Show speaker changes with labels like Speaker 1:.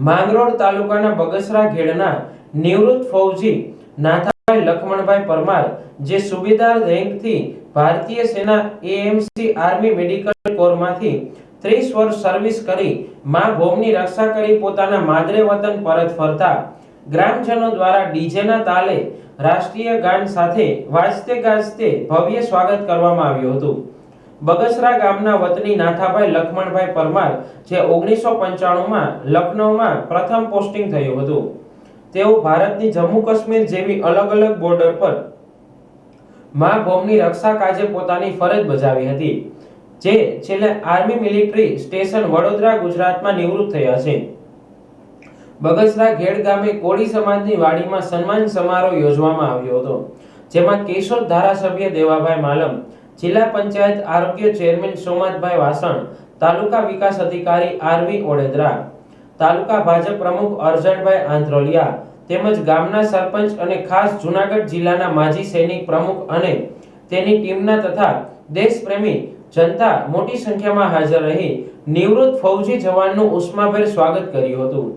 Speaker 1: માંગરોળ તાલુકાના બગસરા ખેડના નિવૃત્ત ફૌજી નાથાભાઈ લખમણભાઈ પરમાર જે સુબેદાર રેન્કથી ભારતીય સેના એએમસી આર્મી મેડિકલ કોરમાંથી 30 વર્ષ સર્વિસ કરી મા ભૂમિની રક્ષા કરી પોતાના માદરે વતન પરત ફરતા ગ્રામજનો દ્વારા ડીજેના તાલે રાષ્ટ્રીય ગાન સાથે વાજતે ગાજતે ભવ્ય સ્વાગત કરવામાં આવ્યું હતું। બગસરા ગામના વતની નાથાભાઈ લખમણભાઈ પરમાર જે 1995 માં લખનૌમાં પ્રથમ પોસ્ટિંગ થયું હતું। તેઓ ભારતની જમ્મુ કાશ્મીર જેવી અલગ અલગ બોર્ડર પર મા ભૂમિની રક્ષા કાજે પોતાની ફરજ બજાવી હતી, જે છેલ્લે આર્મી મિલિટરી સ્ટેશન વડોદરા ગુજરાતમાં નિવૃત્ત થયા છે। બગસરા ઘેડ ગામે કોળી સમાજની વાડીમાં સન્માન સમારોહ યોજવામાં આવ્યો હતો, જેમાં કેશોદ ધારાસભ્ય દેવાભાઈ માલમ, જિલ્લા પંચાયત આરોગ્ય ચેરમેન સોમનાથભાઈ વાસણ, તાલુકા વિકાસ અધિકારી આરવી ઓડેદરા, તાલુકા ભાજપ પ્રમુખ અરજણભાઈ આંત્રોલિયા તેમજ ગામના સરપંચ અને ખાસ જૂનાગઢ જિલ્લાના માજી સૈનિક પ્રમુખ અને તેની ટીમના તથા દેશપ્રેમી જનતા મોટી સંખ્યામાં હાજર રહી નિવૃત્ત ફૌજી જવાનનું ઉષ્માભેર સ્વાગત કર્યું હતું।